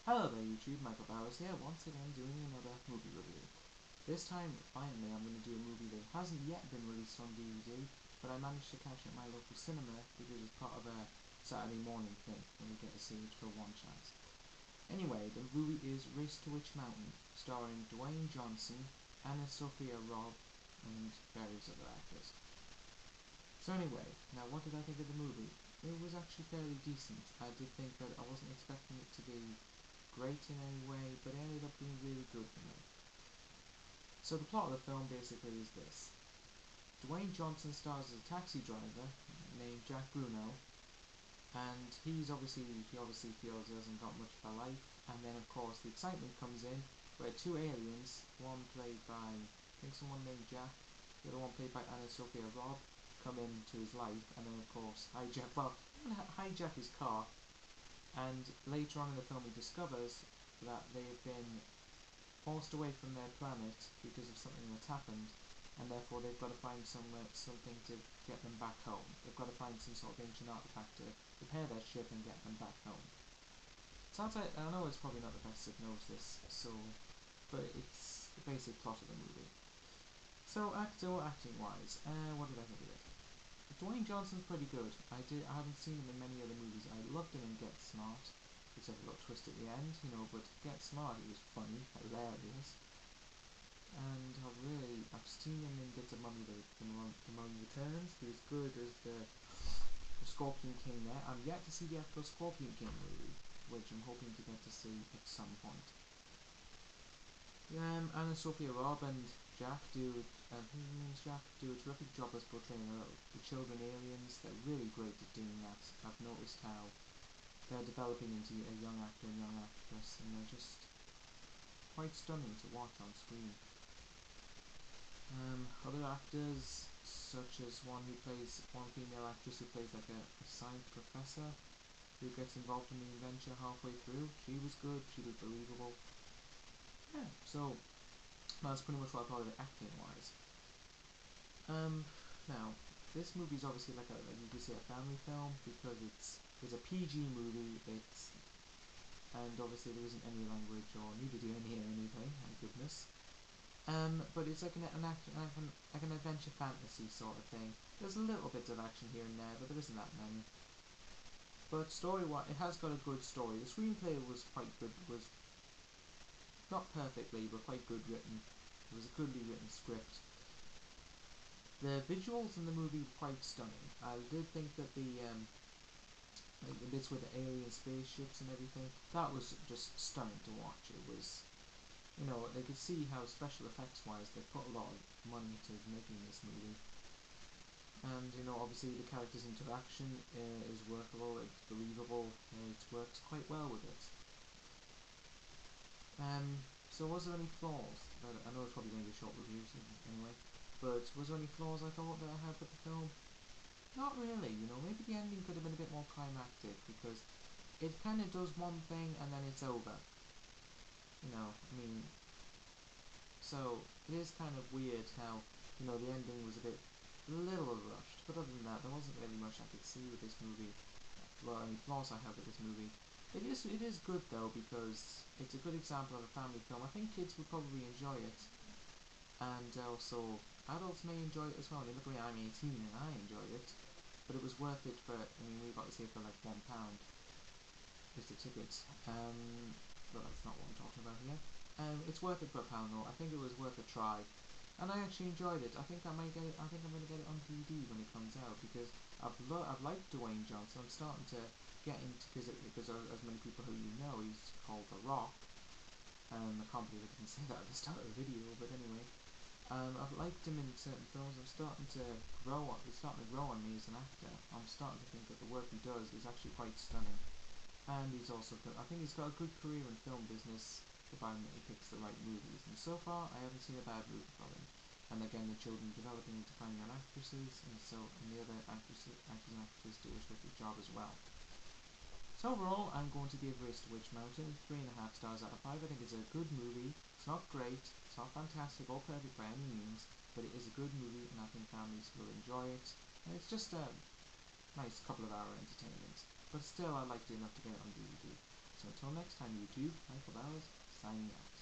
Hello there YouTube, Michael Bowers here, once again doing another movie review. This time, finally, I'm going to do a movie that hasn't yet been released on DVD, but I managed to catch it at my local cinema because it's part of a Saturday morning thing, when we get to see it for one chance. Anyway, the movie is Race to Witch Mountain, starring Dwayne Johnson, AnnaSophia, Robb, and various other actors. So anyway, now what did I think of the movie? It was actually fairly decent. I did think that I wasn't expecting it to be great in any way, but it ended up being really good for me. So the plot of the film basically is this. Dwayne Johnson stars as a taxi driver named Jack Gugino, and he obviously feels he hasn't got much of a life, and then of course the excitement comes in where two aliens, one played by I think someone named Jack, the other one played by AnnaSophia Robb, come into his life and then of course hijack his car. And later on in the film he discovers that they have been forced away from their planet because of something that's happened, and therefore they've got to find something to get them back home. They've got to find some sort of ancient artifact to repair their ship and get them back home. Sounds like, I know it's probably not the best synopsis, but it's the basic plot of the movie. So acting wise, what did I think of it? Dwayne Johnson's pretty good. I haven't seen him in many other movies. I loved him in Get Smart, except for a little twist at the end, but Get Smart, he was funny, hilarious. And I've seen him in bits of The Mummy Returns. He was good as the Scorpion King there. I'm yet to see the actual Scorpion King movie, which I'm hoping to get to see at some point. AnnaSophia Robb and Jack do a terrific job as portraying the children aliens. They're really great at doing that. I've noticed how they're developing into a young actor and young actress, and they're just quite stunning to watch on screen. Other actors, such as one female actress who plays like a science professor, who gets involved in the adventure halfway through. She was good. She was believable. Yeah, so that's pretty much what I thought of it acting-wise. Now, this movie is obviously like you could say a family film because it's a PG movie. And obviously there isn't any language or nudity in here or anything. Thank goodness. But it's like an adventure fantasy sort of thing. There's a little bit of action here and there, but there isn't that many. But story-wise, it has got a good story. The screenplay was quite good. Was not perfectly, but quite good written. It was a goodly written script. The visuals in the movie were quite stunning. I did think that the bits with the alien spaceships and everything, that was just stunning to watch. It was, they could see how special effects wise they put a lot of money into making this movie. And obviously the characters' interaction is workable, it's believable, it works quite well with it. So was there any flaws? I know it's probably going to be a short review anyway, but was there any flaws I thought that I had with the film? Not really, maybe the ending could have been a bit more climactic, because it kind of does one thing and then it's over. So it is kind of weird how, the ending was a little rushed, but other than that, there wasn't really much I could see with this movie. Well, any flaws I have with this movie. It is good though, because it's a good example of a family film. I think kids would probably enjoy it, and also adults may enjoy it as well. I mean, look at me, I'm 18 and I enjoyed it, but it was worth it for. We got to see it for like £1 just the tickets. But that's not what I'm talking about here. It's worth it for £1 though. I think it was worth a try, and I actually enjoyed it. I think I might get it. I think I'm going to get it on DVD when it comes out, because I've liked Dwayne Johnson. I'm starting to get into because as many people who he's called The Rock. I can't believe I didn't say that at the start of the video, but anyway, I've liked him in certain films. It's starting to grow on me as an actor. I'm starting to think that the work he does is actually quite stunning, and he's also good. I think he's got a good career in film business, providing that he picks the right movies. And so far, I haven't seen a bad movie from him. And again, the children developing into finding out actresses, and the other actors and actors do a terrific job as well. So overall, I'm going to give Race to Witch Mountain 3.5 stars out of 5. I think it's a good movie. It's not great, it's not fantastic or perfect by any means, but it is a good movie, and I think families will enjoy it. And it's just a nice couple of hour entertainment. But still, I liked it enough to get it on DVD. So So until next time, YouTube, Michael Bowers, signing out.